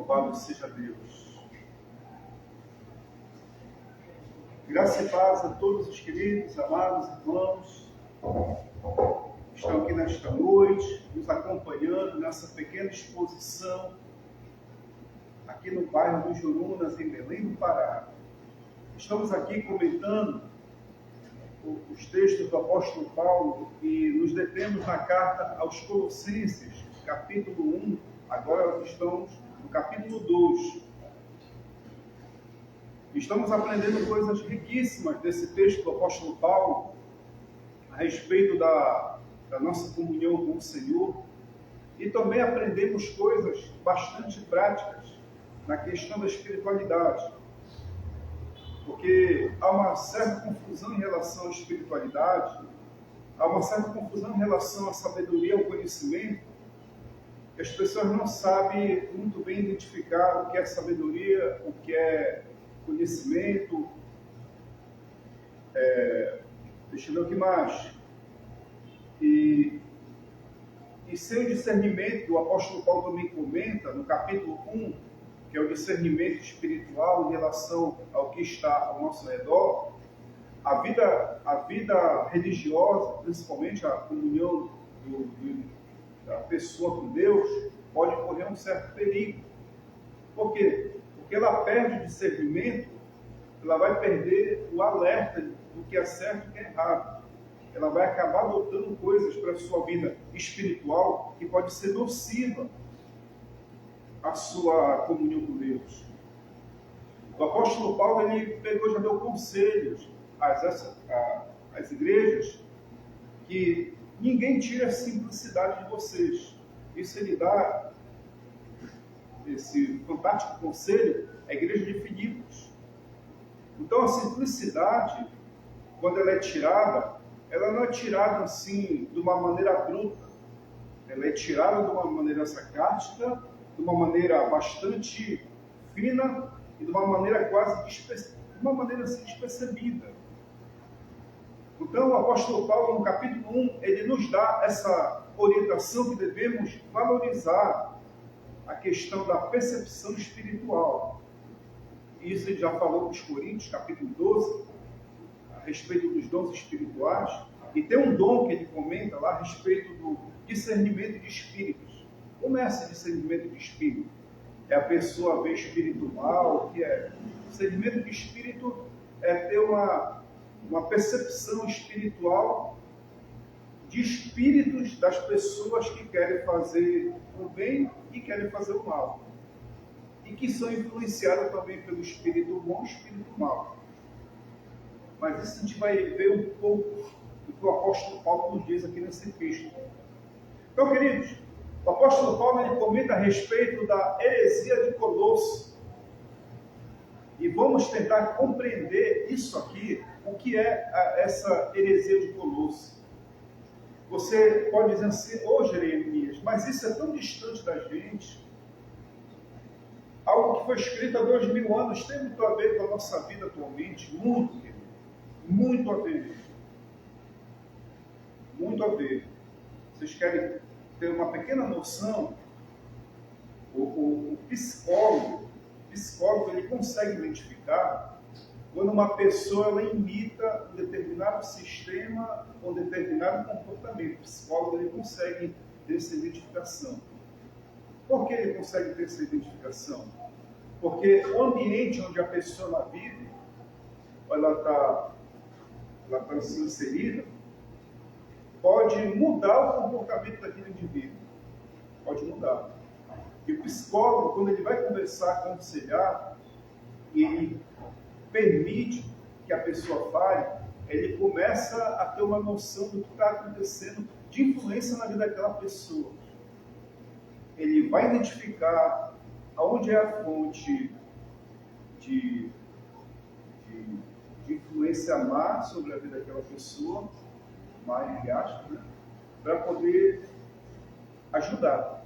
Louvado seja Deus. Graça e paz a todos os queridos, amados irmãos que estão aqui nesta noite, nos acompanhando nessa pequena exposição aqui no bairro dos Jurunas, em Belém do Pará. Estamos aqui comentando os textos do apóstolo Paulo e nos detemos na carta aos Colossenses, capítulo 1, agora estamos no capítulo 2. Estamos aprendendo coisas riquíssimas desse texto do apóstolo Paulo a respeito da nossa comunhão com o Senhor, e também aprendemos coisas bastante práticas na questão da espiritualidade, porque há uma certa confusão em relação à espiritualidade, há uma certa confusão em relação à sabedoria, ao conhecimento, que as pessoas não sabem muito bem identificar o que é sabedoria, o que é conhecimento. Deixa eu ver o que mais. E sem o discernimento, o apóstolo Paulo também comenta no capítulo 1, que é o discernimento espiritual em relação ao que está ao nosso redor, a vida religiosa, principalmente a comunhão da pessoa com Deus, pode correr um certo perigo. Por quê? Porque ela perde o discernimento, ela vai perder o alerta do que é certo e o que é errado. Ela vai acabar adotando coisas para a sua vida espiritual que pode ser nociva à sua comunhão com Deus. O apóstolo Paulo, ele já deu conselhos às igrejas que ninguém tira a simplicidade de vocês. Isso ele dá, esse fantástico conselho, à igreja de Filipos. Então a simplicidade, quando ela é tirada, ela não é tirada assim de uma maneira bruta. Ela é tirada de uma maneira sarcástica, de uma maneira bastante fina e de uma maneira quase assim despercebida. Então o apóstolo Paulo, no capítulo 1, ele nos dá essa orientação que devemos valorizar a questão da percepção espiritual. Isso ele já falou para os Coríntios, capítulo 12, a respeito dos dons espirituais, e tem um dom que ele comenta lá a respeito do discernimento de espíritos. Como é esse discernimento de espírito? É a pessoa ver espírito mal? O que é? Discernimento de espírito é ter uma percepção espiritual de espíritos das pessoas que querem fazer o bem e querem fazer o mal, e que são influenciadas também pelo espírito bom e espírito mau. Mas isso a gente vai ver um pouco do que o apóstolo Paulo nos diz aqui nessa epístola. Então, queridos, o apóstolo Paulo ele comenta a respeito da heresia de Colosso. E vamos tentar compreender isso aqui, o que é essa heresia de Colosso. Você pode dizer assim, Jeremias, mas isso é tão distante da gente. Algo que foi escrito há 2000 anos tem muito a ver com a nossa vida atualmente, muito, querido. Muito a ver. Muito a ver. Vocês querem ter uma pequena noção? O psicólogo, ele consegue identificar quando uma pessoa ela imita um determinado sistema ou um determinado comportamento. O psicólogo ele consegue ter essa identificação. Por que ele consegue ter essa identificação? Porque o ambiente onde a pessoa vive, ela está assim inserida, pode mudar o comportamento daquele indivíduo. Pode mudar. E o psicólogo, quando ele vai conversar, aconselhar, ele permite que a pessoa fale, ele começa a ter uma noção do que está acontecendo de influência na vida daquela pessoa. Ele vai identificar aonde é a fonte de influência má sobre a vida daquela pessoa, má entre aspas, né? Para poder ajudar.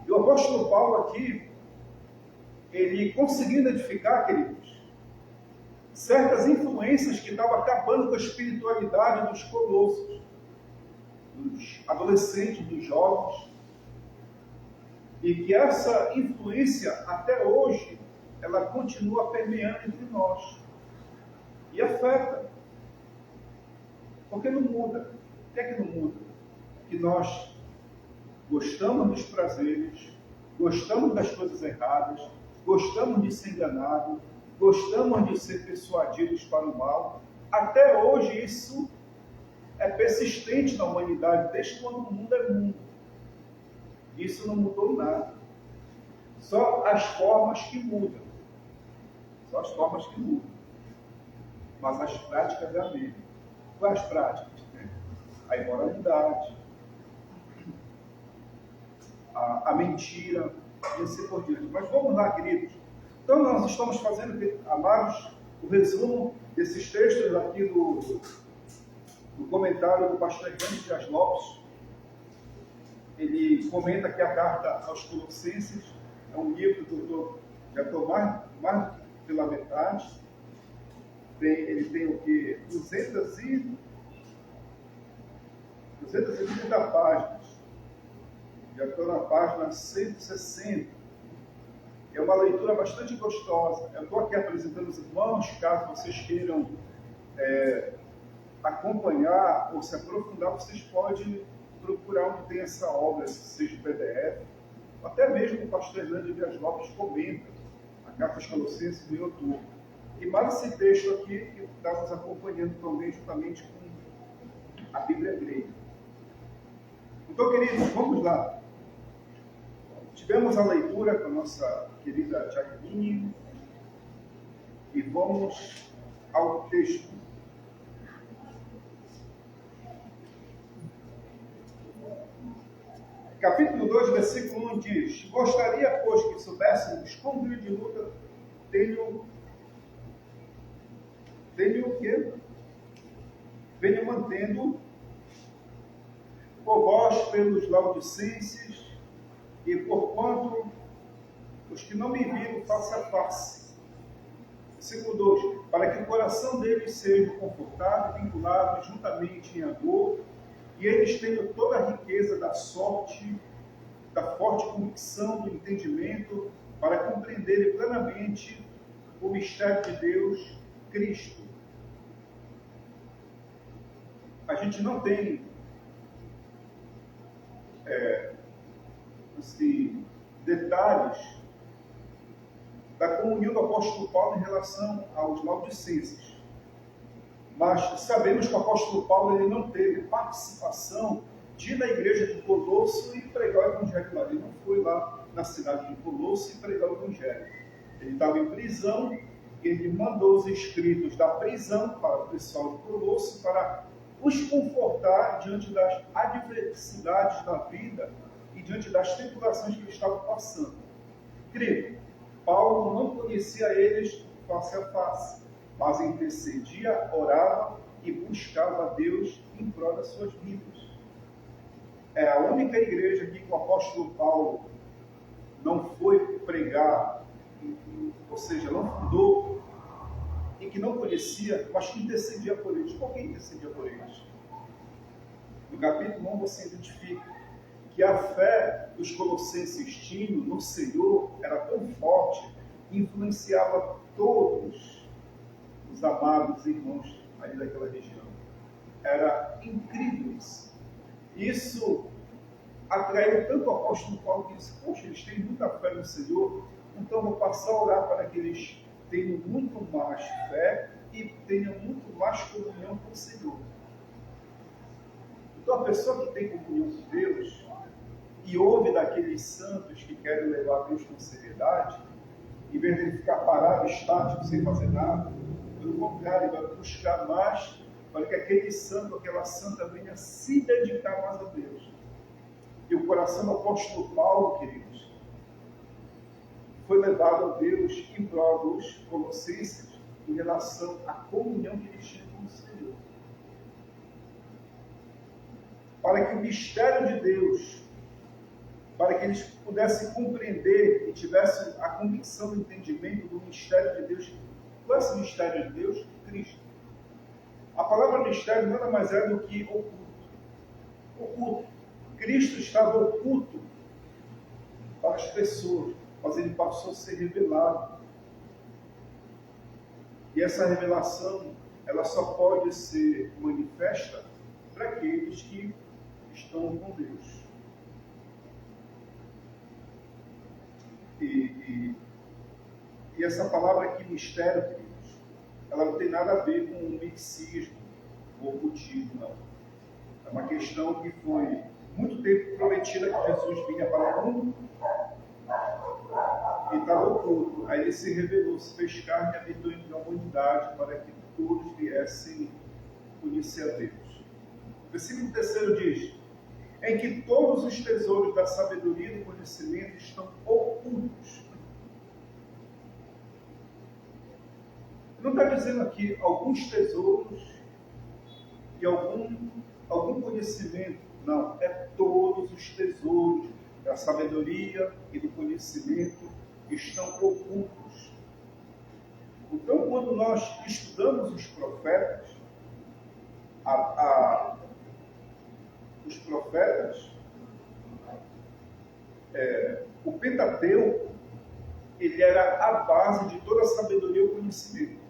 E o apóstolo Paulo aqui, ele conseguiu identificar, queridos, certas influências que estavam acabando com a espiritualidade dos colossos, dos adolescentes, dos jovens. E que essa influência, até hoje, ela continua permeando entre nós. E afeta. Porque não muda. O que é que não muda? Que nós gostamos dos prazeres, gostamos das coisas erradas, gostamos de ser enganados, gostamos de ser persuadidos para o mal. Até hoje isso é persistente na humanidade, desde quando o mundo é mundo. Isso não mudou nada. Só as formas que mudam. Só as formas que mudam. Mas as práticas é a mesma. Quais práticas? A imoralidade, a mentira, e assim por diante. Mas vamos lá, queridos. Então nós estamos fazendo, amados, o resumo desses textos aqui do comentário do pastor Hernani Dias Lopes. Ele comenta que a carta aos Colossenses é um livro que já estou mais pela metade. Ele tem o que? 230 páginas. Já estou na página 160. É uma leitura bastante gostosa. Eu estou aqui apresentando os irmãos, caso vocês queiram acompanhar ou se aprofundar, vocês podem procurar onde tem essa obra, seja o PDF, ou até mesmo o pastor Hernani Dias Lopes comenta a carta aos Colossenses em outubro. E mais esse texto aqui que estamos acompanhando também juntamente com a Bíblia grega. Então, queridos, vamos lá. Tivemos a leitura com a nossa querida Jaqueline e vamos ao texto. Capítulo 2, versículo 1 diz: Gostaria, pois, que soubéssemos quão grande luta tenho o quê? Venho mantendo por vós pelos laodicenses e por quanto os que não me viram face a face. Versículo 2: Para que o coração deles seja confortado e vinculado juntamente em amor, e eles tenham toda a riqueza da forte convicção do entendimento, para compreenderem plenamente o mistério de Deus, Cristo. A gente não tem detalhes da comunhão do apóstolo Paulo em relação aos laodicenses. Mas sabemos que o apóstolo Paulo ele não teve participação de ir na igreja de Colosso e pregar o evangelho lá. Ele não foi lá na cidade de Colosso e pregar o evangelho. Ele estava em prisão, ele mandou os escritos da prisão para o pessoal de Colosso para os confortar diante das adversidades da vida e diante das tribulações que eles estavam passando. Incrível. Paulo não conhecia eles face a face, mas intercedia, orava e buscava a Deus em prol das suas vidas. É a única igreja que o apóstolo Paulo não foi pregar, ou seja, não fundou, e que não conhecia, mas que intercedia por eles. Por que intercedia por eles? No capítulo 1 você identifica que a fé dos colossenses tinham no Senhor era tão forte que influenciava todos os amados irmãos ali daquela região. Era incrível isso. Isso atraiu tanto o apóstolo Paulo que disse: poxa, eles têm muita fé no Senhor, então vou passar a orar para que eles tenham muito mais fé e tenham muito mais comunhão com o Senhor. Então a pessoa que tem comunhão com Deus e ouve daqueles santos que querem levar Deus com seriedade, em vez de ele ficar parado, estático, sem fazer nada, pelo contrário, ele vai buscar mais para que aquele santo, aquela santa venha se dedicar mais a Deus. E o coração do apóstolo Paulo, queridos, foi levado a Deus em prol dos colossenses em relação à comunhão que eles tinham com o Senhor. Para que o mistério de Deus, para que eles pudessem compreender e tivessem a convicção do entendimento do mistério de Deus. Qual é esse mistério de Deus? Cristo. A palavra mistério nada mais é do que oculto. Oculto. Cristo estava oculto para as pessoas, mas ele passou a ser revelado. E essa revelação, ela só pode ser manifesta para aqueles que estão com Deus. E essa palavra aqui, mistério, queridos, ela não tem nada a ver com o misticismo, o ocultismo, não. É uma questão que foi muito tempo prometida que Jesus vinha para o mundo e estava oculto. Aí ele se revelou, se fez carne e habitou entre a humanidade para que todos viessem conhecer a Deus. O versículo 3 diz: em que todos os tesouros da sabedoria e do conhecimento estão ocultos. Não está dizendo aqui alguns tesouros e algum conhecimento. Não, é todos os tesouros da sabedoria e do conhecimento que estão ocultos. Então, quando nós estudamos os profetas, os profetas, o Pentateuco, ele era a base de toda a sabedoria e o conhecimento.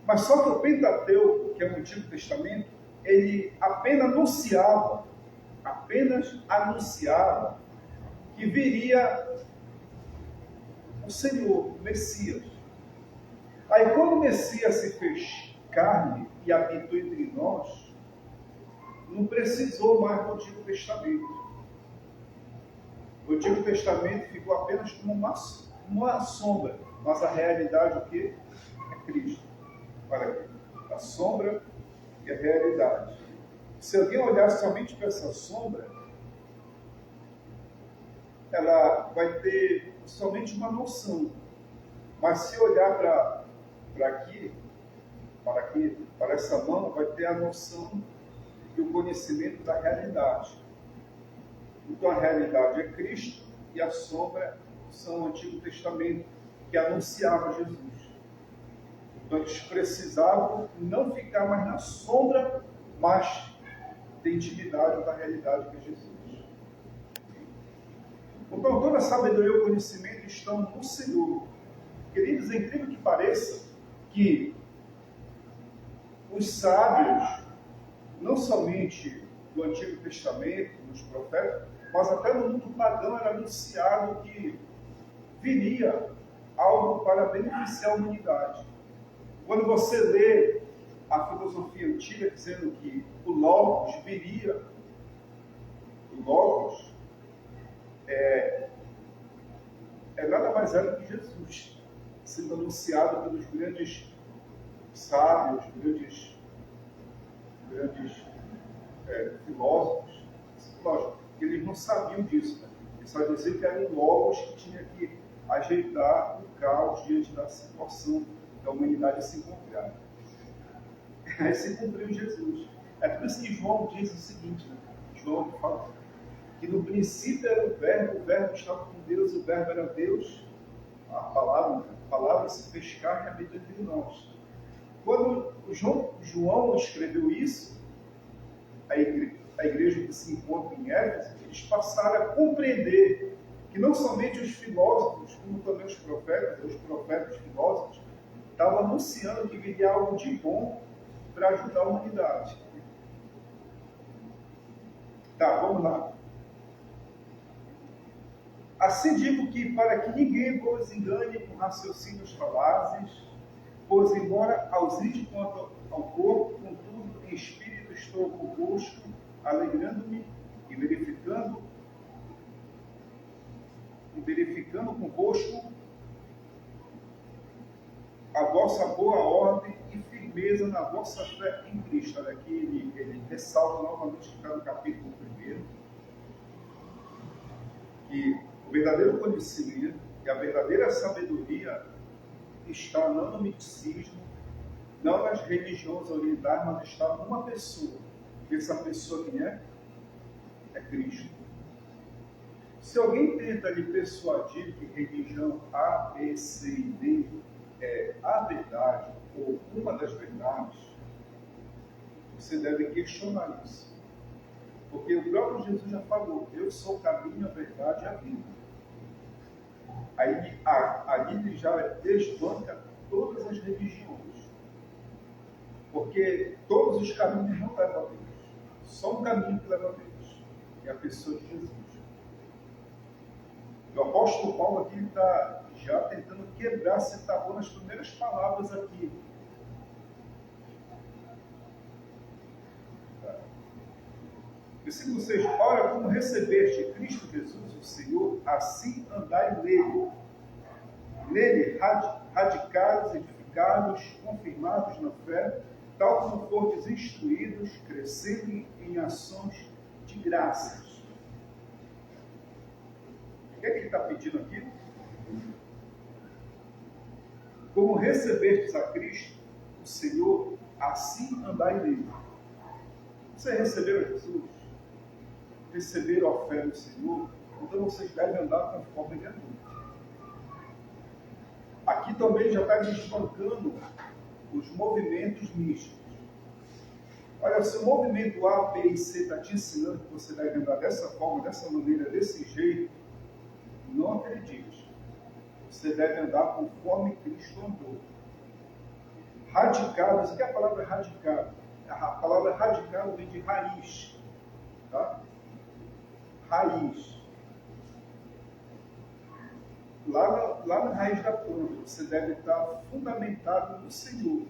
Mas só que o Pentateuco, que é o Antigo Testamento, ele apenas anunciava que viria o Senhor, o Messias. Aí quando o Messias se fez carne e habitou entre nós, não precisou mais do Antigo Testamento. O Antigo Testamento ficou apenas como uma sombra, mas a realidade o que? É Cristo. Olha aqui, a sombra e a realidade. Se alguém olhar somente para essa sombra, ela vai ter somente uma noção. Mas se olhar para essa mão, vai ter a noção e o conhecimento da realidade. Então a realidade é Cristo e a sombra são o Antigo Testamento, que anunciava Jesus. Então eles precisavam não ficar mais na sombra, mas ter intimidade da realidade que é Jesus. Então toda a sabedoria e o conhecimento estão no Senhor. Queridos, é incrível que pareça que os sábios, não somente do Antigo Testamento, nos profetas, mas até no mundo pagão era anunciado que viria algo para beneficiar a humanidade. Quando você lê a filosofia antiga dizendo que o Logos viria, o Logos é nada mais do que Jesus, sendo anunciado pelos grandes sábios, grandes filósofos. Lógico, eles não sabiam disso, né? Eles só diziam que era um Logos que tinha que ajeitar o caos diante da situação da humanidade se encontrar. Aí se cumpriu Jesus. É por isso que João diz o seguinte, né? João fala que no princípio era o verbo estava com Deus, o verbo era Deus, a palavra se fez carne e habitou entre nós. Quando João escreveu isso, a igreja que se encontra em Éfeso, eles passaram a compreender que não somente os filósofos, como também os profetas filósofos, estavam anunciando que viria algo de bom para ajudar a humanidade. Tá, vamos lá. Assim digo que, para que ninguém vos engane com raciocínios falazes, pois embora ausente quanto ao corpo, contudo, em espírito estou convosco, alegrando-me e verificando convosco a vossa boa ordem e firmeza na vossa fé em Cristo. Olha aqui, ele ressalta novamente que está no capítulo 1, que o verdadeiro conhecimento e a verdadeira sabedoria está não no misticismo, não nas religiões orientais, mas está numa pessoa. E essa pessoa quem é? É Cristo. Se alguém tenta lhe persuadir que religião A, B, C e D é a verdade ou uma das verdades, você deve questionar isso. Porque o próprio Jesus já falou: eu sou o caminho, a verdade e a vida. Aí ali ele já desbanca todas as religiões. Porque todos os caminhos não levam a Deus. Só um caminho que leva a Deus. É a pessoa de Jesus. O apóstolo Paulo aqui está já tentando quebrar esse tabu nas primeiras palavras aqui. Versículo 6. Ora, como recebeste Cristo Jesus, o Senhor, assim andai nele. Nele, radicados, edificados, confirmados na fé, tal como fordes instruídos, crescendo em ações de graças. O que é que ele está pedindo aqui? Como recebestes a Cristo, o Senhor, assim andai nele. Você recebeu Jesus? Receberam a fé no Senhor? Então vocês devem andar conforme ele andou. Aqui também já está desbancando os movimentos mistos. Olha, se o movimento A, B e C está te ensinando que você deve andar dessa forma, dessa maneira, desse jeito, não acredite. Você deve andar conforme Cristo andou. Radicados, o que é a palavra radicado? A palavra radicado vem de raiz. Tá? Raiz. Lá na raiz da planta, você deve estar fundamentado no Senhor.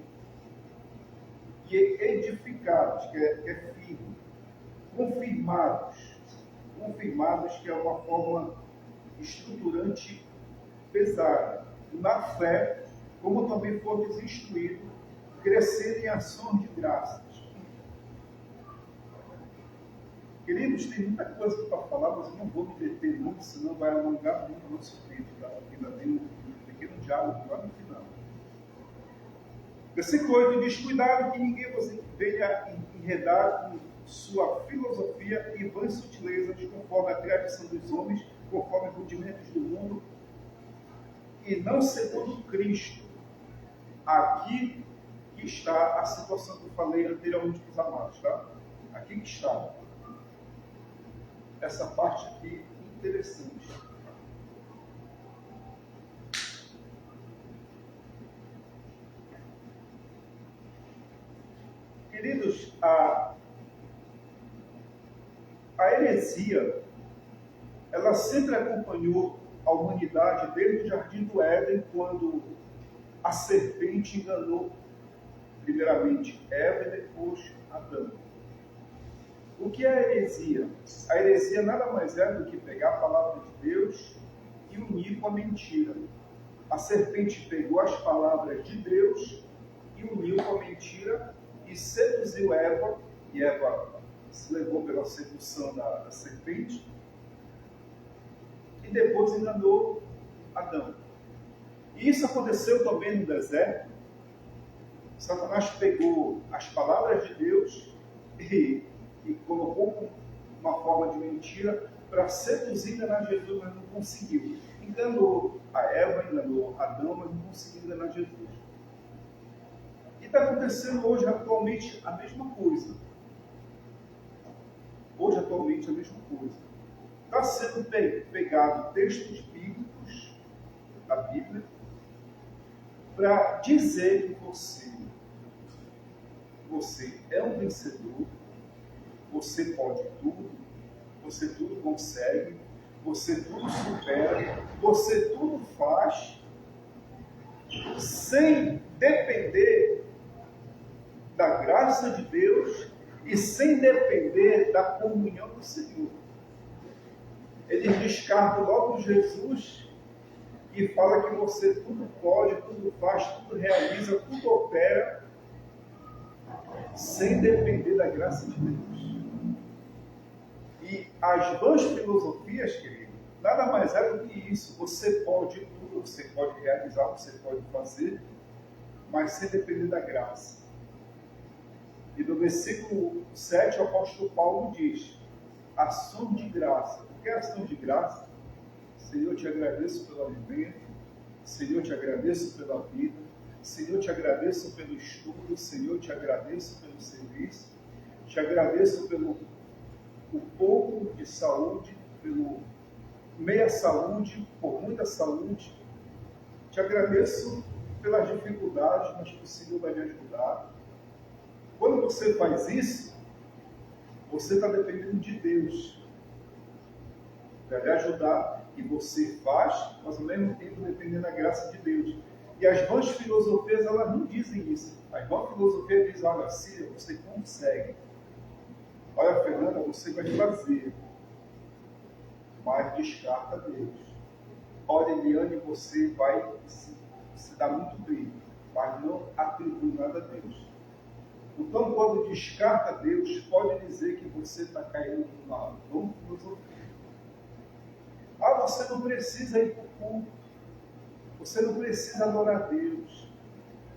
E edificados, que é firme. Confirmados. Confirmados, que é uma forma estruturante pesada. Na fé, como também foram instruídos, crescer em ações de graças. Queridos, tem muita coisa para falar, mas eu não vou me deter muito, senão vai alongar muito o nosso vídeo. Tá? Ainda tem um pequeno diálogo lá no final. Versículo 8 diz: cuidado que ninguém você venha enredar com sua filosofia e vãs sutilezas, conforme a tradição dos homens, conforme os rudimentos do mundo, e não segundo Cristo. Aqui que está a situação que eu falei anteriormente para os amados, tá? Aqui que está. Essa parte aqui interessante. Queridos, a heresia, ela sempre acompanhou a humanidade desde o Jardim do Éden, quando a serpente enganou primeiramente Eva e depois Adão. O que é a heresia? A heresia nada mais é do que pegar a palavra de Deus e unir com a mentira. A serpente pegou as palavras de Deus e uniu com a mentira e seduziu Eva, e Eva se levou pela sedução da serpente, e depois enganou Adão. E isso aconteceu também no deserto. Satanás pegou as palavras de Deus e colocou uma forma de mentira para seduzir e enganar Jesus, mas não conseguiu. Enganou a Eva, enganou Adão, mas não conseguiu enganar Jesus. E está acontecendo hoje, atualmente, a mesma coisa. Hoje, atualmente, a mesma coisa. Está sendo pegado textos bíblicos, da Bíblia, para dizer que você é um vencedor, você pode tudo, você tudo consegue, você tudo supera, você tudo faz, sem depender da graça de Deus e sem depender da comunhão do Senhor. Eles descartam logo Jesus e fala que você tudo pode, tudo faz, tudo realiza, tudo opera, sem depender da graça de Deus. E as vãs filosofias, querido, nada mais é do que isso. Você pode tudo, você pode realizar, você pode fazer, mas sem depender da graça. E no versículo 7, o apóstolo Paulo diz: ação de graça. O que é ação de graça? Senhor, eu te agradeço pelo alimento, Senhor, eu te agradeço pela vida, Senhor, eu te agradeço pelo estudo, Senhor, eu te agradeço pelo serviço, te agradeço pelo o pouco de saúde, pelo meia saúde, por muita saúde. Te agradeço pelas dificuldades, mas que o Senhor vai me ajudar. Quando você faz isso, você está dependendo de Deus para lhe ajudar, e você faz, mas ao mesmo tempo dependendo da graça de Deus. E as vãs filosofias, elas não dizem isso. As vãs filosofias dizem: olha, Cília, você consegue. Olha, Fernanda, você vai fazer. Mas descarta Deus. Olha, Eliane, você vai se dar muito bem, mas não atribui nada a Deus. Então, quando descarta Deus, pode dizer que você está caindo numa vã filosofia. Ah, você não precisa ir para o culto. Você não precisa adorar a Deus.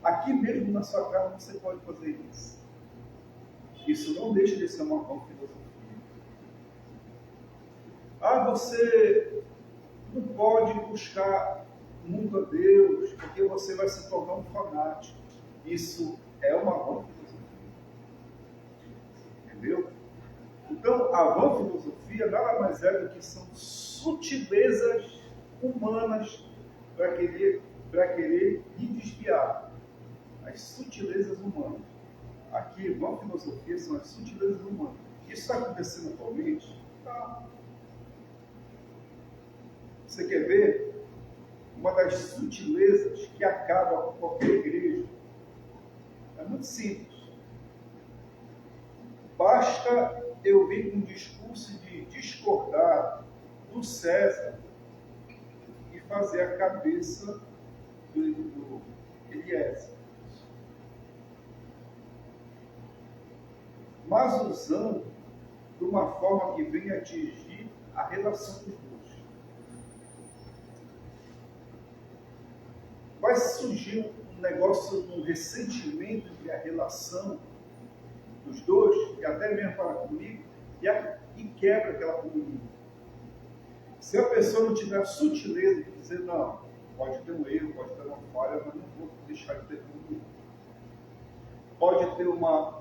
Aqui mesmo na sua casa você pode fazer isso. Isso não deixa de ser uma vã filosofia. Ah, você não pode buscar muito a Deus, porque você vai se tornar um fanático. Isso é uma vã filosofia. Entendeu? Então, a vã filosofia nada mais é do que são sutilezas humanas para querer lhe desviar. As sutilezas humanas. Aqui, vã filosofia são as sutilezas humanas. Isso está acontecendo atualmente? Tá. Você quer ver? Uma das sutilezas que acaba com qualquer igreja é muito simples. Basta eu vir com um discurso de discordar do César e fazer a cabeça do Eliezer. Mas usando de uma forma que venha atingir a relação dos dois. Vai surgir um negócio, um ressentimento entre a relação dos dois, e até mesmo para comigo, e quebra aquela comunhão. Se a pessoa não tiver a sutileza de dizer: não, pode ter um erro, pode ter uma falha, mas não vou deixar de ter tudo. Pode ter uma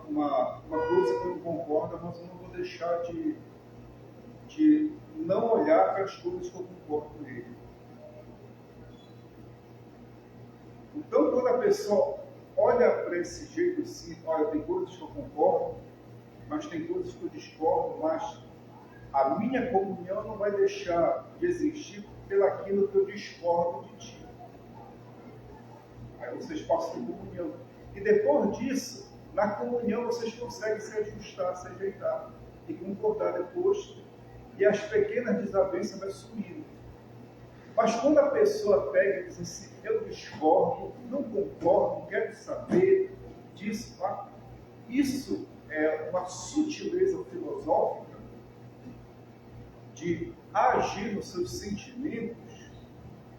coisa que eu não concordo, mas eu não vou deixar de não olhar para as coisas que eu concordo com ele. Então, quando a pessoa olha para esse jeito assim: olha, tem coisas que eu concordo, mas tem coisas que eu discordo, mas a minha comunhão não vai deixar de existir pelaquilo que eu discordo de ti. Aí vocês passam em comunhão. E depois disso, na comunhão vocês conseguem se ajustar, se ajeitar e concordar depois. E as pequenas desavenças vão sumindo. Mas quando a pessoa pega e diz assim: eu discordo, não concordo, não quero saber disso, tá? Isso é uma sutileza filosófica de agir nos seus sentimentos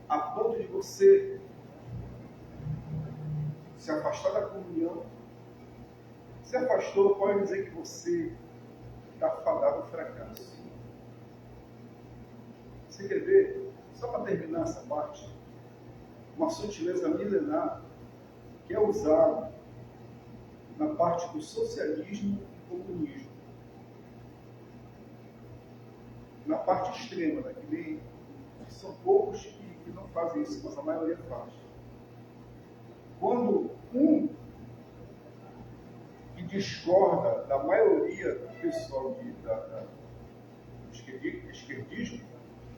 a ponto de você se afastar da comunhão. Se afastou, pode dizer que você está fadado ao fracasso. Você quer ver? Só para terminar essa parte, uma sutileza milenar que é usada na parte do socialismo e comunismo. Na parte extrema, né? Que são poucos que não fazem isso, mas a maioria faz. Quando um que discorda da maioria do pessoal do esquerdismo,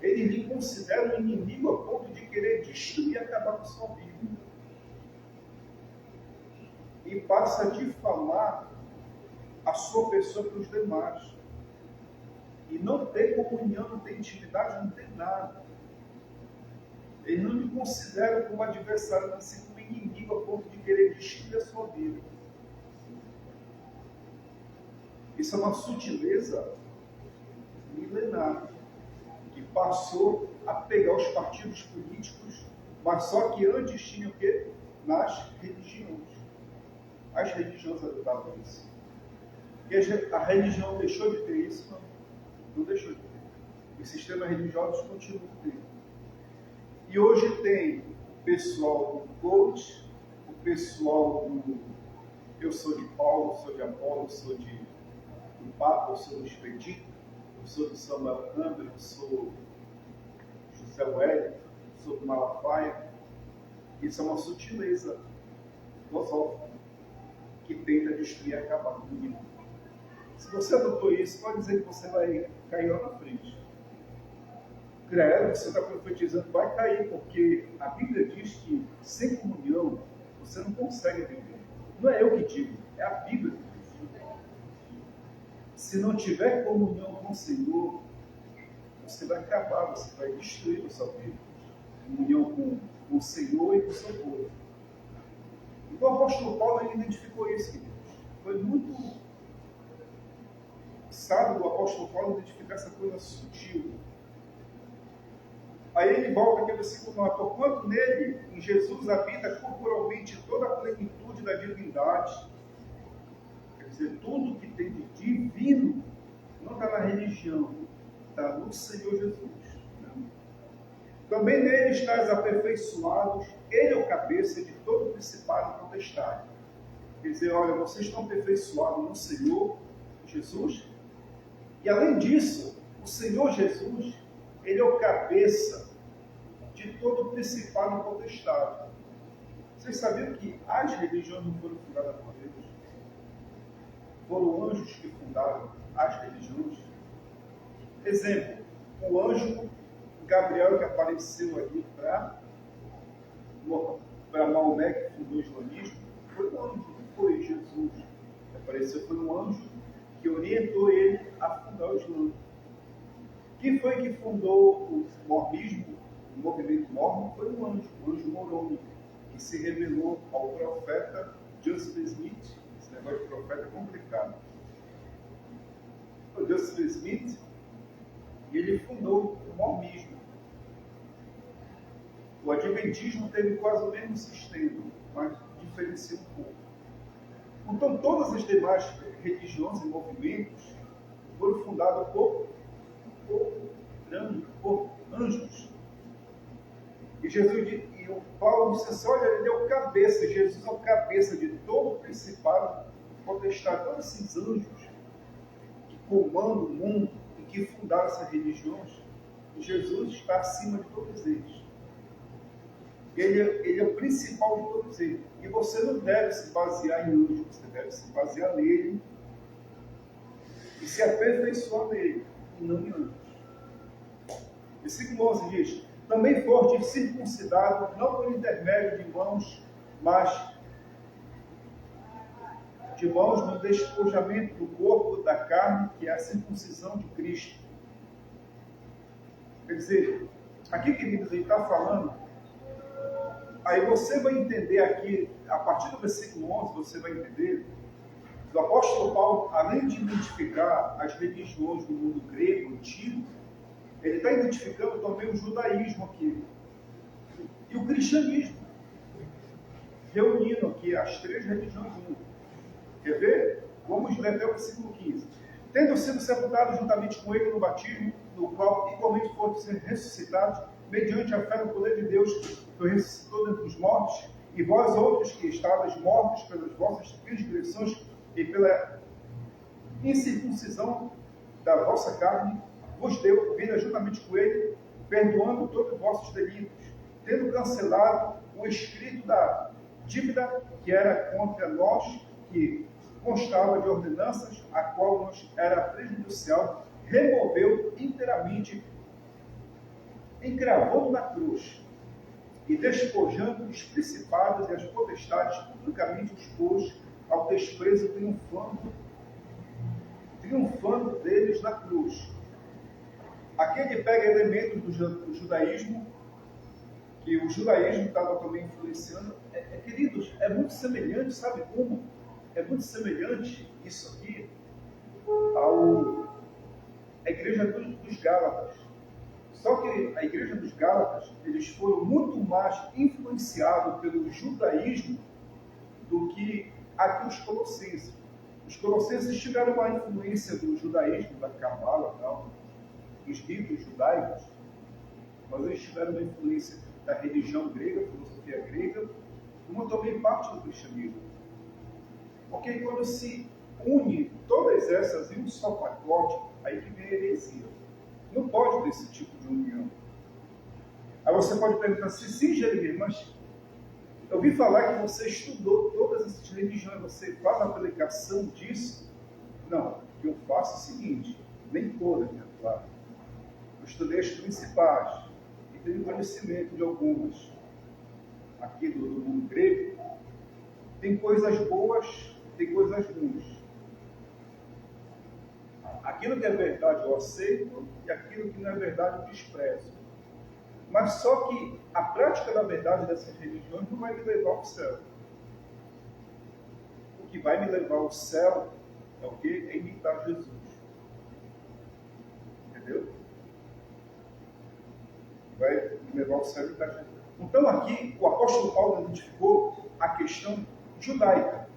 ele lhe considera um inimigo a ponto de querer destruir e acabar com sua vida. E passa a difamar a sua pessoa para os demais. E não tem comunhão, não tem intimidade, não tem nada. Ele não lhe considera como adversário, mas sim como inimigo a ponto de querer destruir a sua vida. Isso é uma sutileza milenar que passou a pegar os partidos políticos, mas só que antes tinha o quê? Nas religiões. As religiões adotavam isso. E a religião deixou de ter isso? Não deixou de ter. Os sistemas religiosos continuam tendo. E hoje tem o pessoal do coach, o pessoal do eu sou de Paulo, eu sou de Apolo, eu sou do Papa, eu sou do Expedito, eu sou do Samuel Campbell, eu sou José Wellington, sobre Malafaia. Isso é uma sutileza filosófica que tenta destruir e acabar com o mundo. Se você adotou isso, pode dizer que você vai cair lá na frente. Credo, você está profetizando, vai cair, porque a Bíblia diz que sem comunhão você não consegue viver. Não é eu que digo, é a Bíblia que diz. Se não tiver comunhão com o Senhor, você vai acabar, você vai destruir a sua vida. Comunhão com o Senhor e com o seu povo. Então o apóstolo Paulo ele identificou isso, queridos. Foi muito sábio do apóstolo Paulo identificar essa coisa sutil. Aí ele volta aqui ao versículo 9. Porquanto nele, em Jesus, habita corporalmente toda a plenitude da divindade. Quer dizer, tudo que tem de divino não está na religião, está no Senhor Jesus. Né? Também nele estáis aperfeiçoados, ele é o cabeça de todo principado e potestade. Quer dizer, olha, vocês estão aperfeiçoados no Senhor Jesus. E além disso, o Senhor Jesus, ele é o cabeça de todo principado e potestade. Vocês sabiam que as religiões não foram fundadas por Deus? Foram anjos que fundaram as religiões. Exemplo, o anjo Gabriel que apareceu ali para Maomé, que fundou o islamismo, foi um anjo, não foi Jesus que apareceu, foi um anjo que orientou ele a fundar o Islã. Quem foi que fundou o mormonismo, o movimento mormon? Foi um anjo, o anjo Moroni, que se revelou ao profeta Joseph Smith. Esse negócio de profeta é complicado. O Joseph Smith, e ele fundou o mormonismo. O adventismo teve quase o mesmo sistema, mas diferencia um pouco. Então, todas as demais religiões e movimentos foram fundados por anjos. E Jesus e o Paulo disse assim, olha, ele é o cabeça, Jesus é o cabeça de todo o principado, potestade, todos esses anjos que comandam o mundo e que fundaram essas religiões, e Jesus está acima de todos eles. Ele é o principal de todos eles. E você não deve se basear em anjos, você deve se basear nele e se aperfeiçoar nele, e não em anjos. Versículo 11 diz, também foste circuncidado, não por intermédio de mãos, mas de mãos no despojamento do corpo da carne, que é a circuncisão de Cristo. Quer dizer, aqui, queridos, ele está falando, aí você vai entender aqui, a partir do versículo 11, você vai entender, o apóstolo Paulo, além de identificar as religiões do mundo grego, antigo, ele está identificando também o judaísmo aqui e o cristianismo, reunindo aqui as três religiões juntas. Quer ver? Vamos ler até o versículo 15. Tendo sido sepultados juntamente com ele no batismo, no qual igualmente foram ressuscitados, mediante a fé no poder de Deus, que o ressuscitou dentre os mortos, e vós outros que estavais mortos pelas vossas transgressões e pela incircuncisão da vossa carne, vos deu vida juntamente com ele, perdoando todos os vossos delitos, tendo cancelado o escrito da dívida que era contra nós, que constava de ordenanças, a qual nos era prejudicial, removeu inteiramente, encravando na cruz, e despojando os principados e as potestades, publicamente os pôs ao desprezo, triunfando deles na cruz. Aqui ele pega elementos do judaísmo, que o judaísmo estava também influenciando. Queridos, é muito semelhante, sabe como? É muito semelhante isso aqui à igreja dos Gálatas. Só que a igreja dos Gálatas, eles foram muito mais influenciados pelo judaísmo do que a dos colossenses. Os colossenses tiveram uma influência do judaísmo, da Cabala, dos ritos judaicos, mas eles tiveram uma influência da religião grega, filosofia grega, como também parte do cristianismo. Porque quando se une todas essas em um só pacote, aí que vem a heresia. Não pode ter esse tipo de união. você pode perguntar assim, sim, Jeremias, mas eu ouvi falar que você estudou todas essas religiões, você faz a aplicação disso? Não, o que eu faço é o seguinte, nem todas, né, claro. Eu estudei as principais e tenho conhecimento de algumas aqui do mundo grego. Tem coisas boas, tem coisas ruins. Aquilo que é verdade eu aceito e aquilo que não é verdade eu desprezo. Mas só que a prática da verdade dessas religiões não vai me levar ao céu. O que vai me levar ao céu é o quê? É imitar Jesus. Entendeu? Vai me levar ao céu e imitar Jesus. Então aqui o apóstolo Paulo identificou a questão judaica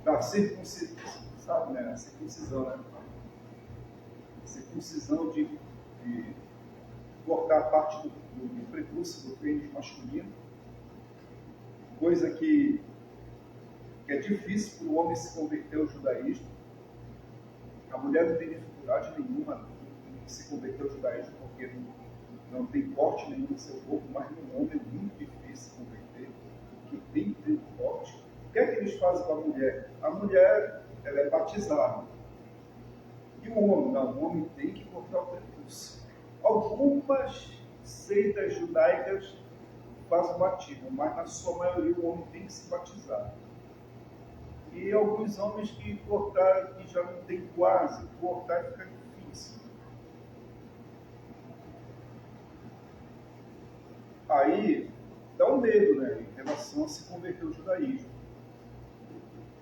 da circuncisão, sabe, né? A circuncisão, né? A circuncisão de cortar a parte do prepúcio do pênis masculino, coisa que é difícil para o homem se converter ao judaísmo. A mulher não tem dificuldade nenhuma em se converter ao judaísmo, porque não tem corte nenhum no seu corpo, mas no homem é muito difícil se converter, porque tem que ter corte. O que é que eles fazem com a mulher? A mulher, ela é batizada. E o homem? Não, o homem tem que cortar o prepúcio. Algumas seitas judaicas fazem o batismo, mas na sua maioria o homem tem que se batizar. E alguns homens que cortaram, que já não tem quase, cortar fica difícil. Aí dá um medo, né, em relação a se converter ao judaísmo.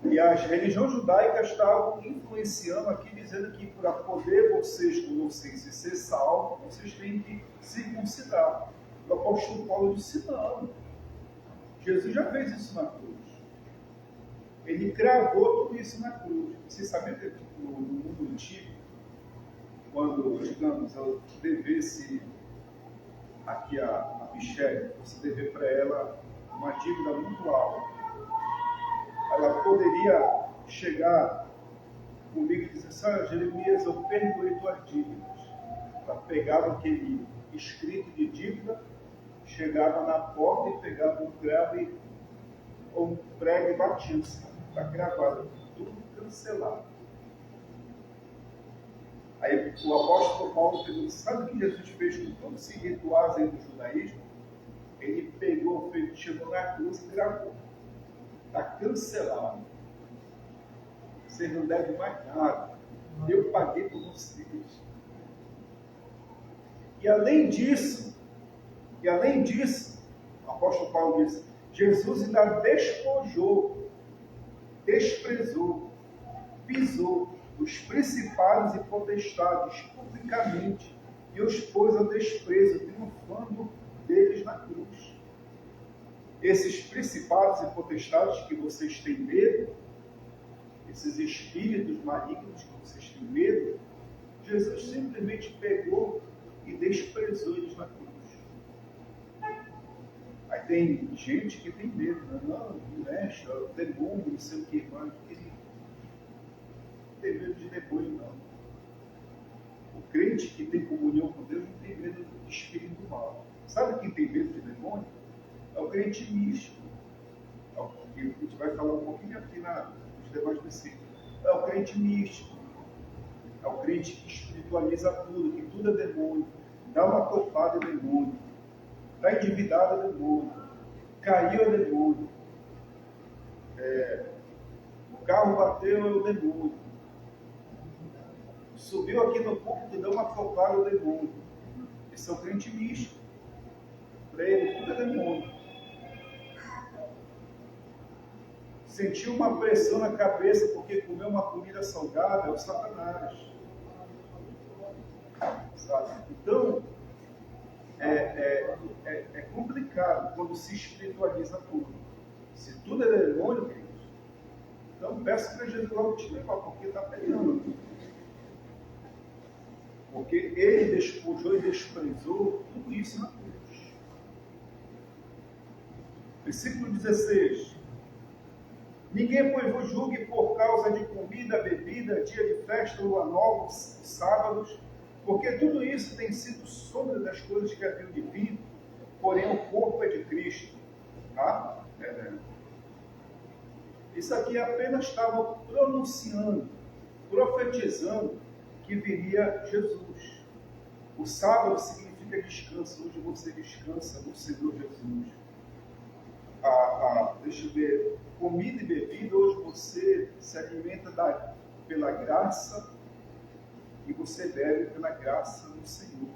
E as religiões judaicas estavam influenciando aqui, dizendo que para poder vocês ser salvos, vocês têm que circuncidar. O apóstolo Paulo disse não. Jesus já fez isso na cruz. Ele cravou tudo isso na cruz. Vocês sabem que no mundo antigo, quando, digamos, eu devesse aqui a Michelle, você dever para ela uma dívida muito alta, ela poderia chegar comigo e dizer assim, Jeremias, eu perdoei tuas dívidas. Ela pegava aquele escrito de dívida, chegava na porta e pegava um cravo ou um prego e batia. Está gravado, tudo cancelado. Aí o apóstolo Paulo perguntou, sabe o que Jesus fez com todos esses rituais aí do judaísmo? Ele pegou, chegou na cruz e gravou. Está cancelado. Vocês não devem mais nada. Eu paguei por vocês. E além disso, o apóstolo Paulo diz, Jesus ainda despojou, desprezou, pisou os principados e potestades publicamente e os pôs ao desprezo, triunfando deles na cruz. Esses principados e potestades que vocês têm medo, esses espíritos malignos que vocês têm medo, Jesus simplesmente pegou e desprezou eles na cruz. Aí tem gente que tem medo, né? Não mexe, demônio, não sei o que, mas ele não tem medo de demônio, não. O crente que tem comunhão com Deus não tem medo de espírito mal. Sabe quem tem medo de demônio? É o crente místico. É o que a gente vai falar um pouquinho aqui nos demais versículos. É o crente místico. É o crente que espiritualiza tudo, que tudo é demônio. Dá uma topada é demônio. Está endividado é demônio. Caiu é demônio. O carro bateu é o demônio. Subiu aqui no púlpito e deu uma topada é o demônio. Esse é o crente místico. Para ele tudo é demônio. Sentiu uma pressão na cabeça porque comeu uma comida salgada, é o Satanás. Sabe? Então, é complicado quando se espiritualiza tudo. Se tudo é demônio, queridos, então peça para Jesus logo te levar, porque está pegando. Porque ele despojou e desprezou tudo isso na cruz. Versículo 16. Ninguém, pois, vos julgue por causa de comida, bebida, dia de festa, lua nova, sábados, porque tudo isso tem sido sombra das coisas que haviam de vir, porém o corpo é de Cristo. Tá? Isso aqui apenas estava pronunciando, profetizando que viria Jesus. O sábado significa descanso. Hoje você descansa no Senhor Jesus. Deixa eu ver, comida e bebida, hoje você se alimenta pela graça e você bebe pela graça do Senhor.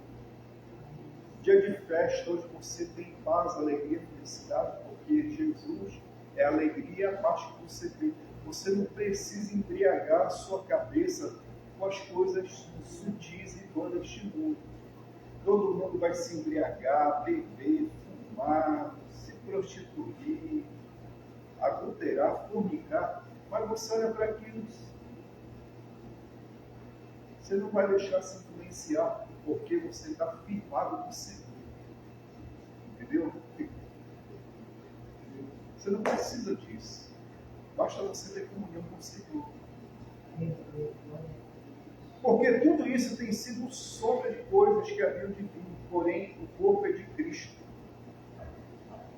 Dia de festa, hoje você tem paz, alegria, felicidade, porque Jesus é a alegria e a paz que você tem. Você não precisa embriagar a sua cabeça com as coisas sutis e vanas deste mundo. Todo mundo vai se embriagar, beber, fumar, se prostituir, adulterar, fornicar, mas você olha para aquilo, você não vai deixar se influenciar, porque você está firmado no Senhor. Entendeu? Você não precisa disso. Basta você ter comunhão com o Senhor. Porque tudo isso tem sido sombra de coisas que haviam de vir, porém o corpo é de Cristo.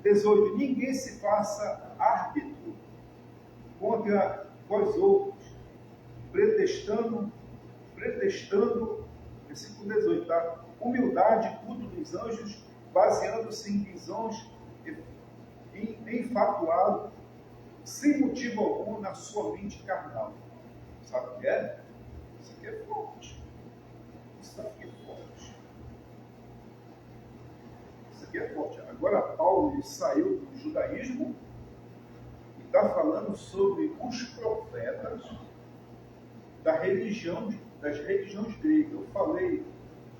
18. Ninguém se faça árbitro contra vós outros, pretextando, versículo 18, tá? Humildade, culto dos anjos, baseando-se em visões enfatuado, sem motivo algum na sua mente carnal. Sabe o que é? Isso aqui é forte. Isso aqui é forte. Isso aqui é forte. Agora Paulo ele saiu do judaísmo e está falando sobre os profetas das religiões gregas. Eu falei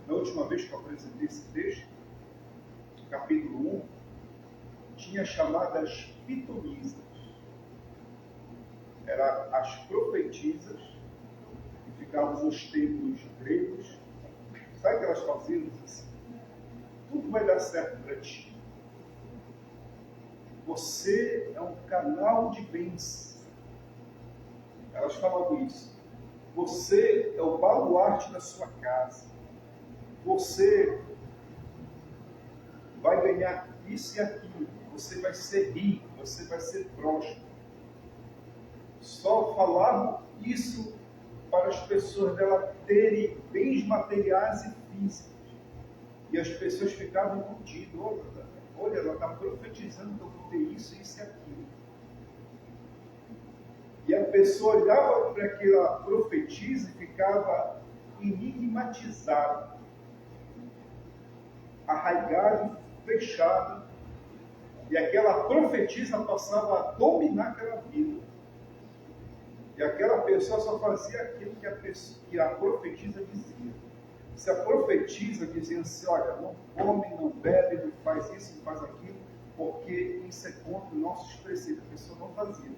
na última vez que eu apresentei esse texto, capítulo 1, tinha chamadas pitonisas. Eram as profetisas que ficavam nos templos gregos. Sabe o que elas faziam? Assim, tudo vai dar certo para ti. Você é um canal de bênção. Elas falavam isso. Você é o baluarte da sua casa. Você vai ganhar isso e aquilo. Você vai ser rico. Você vai ser próspero. Só falavam isso para as pessoas dela terem bens materiais e físicos. E as pessoas ficavam iludidas. Olha, ela está profetizando que eu vou ter isso, isso e aquilo. E a pessoa olhava para aquela profetisa e ficava enigmatizada, arraigada e fechada. E aquela profetisa passava a dominar aquela vida. E aquela pessoa só fazia aquilo que a profetisa dizia. Se a profetisa dizia assim, olha, não come, não bebe, não faz isso, não faz aquilo, porque isso é contra os nossos preceitos, a pessoa não fazia.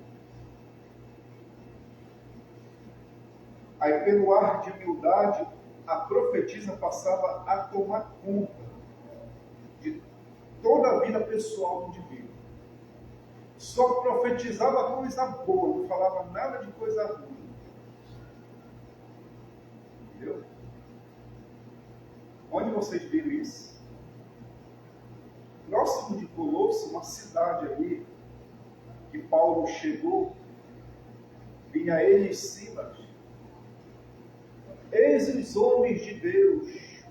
Aí, pelo ar de humildade, a profetisa passava a tomar conta de toda a vida pessoal do indivíduo. Só profetizava coisa boa, não falava nada de coisa ruim. Entendeu? Onde vocês viram isso? Próximo de Colosso, uma cidade ali, que Paulo chegou, vinha ele e Silas. Eis os homens de Deus,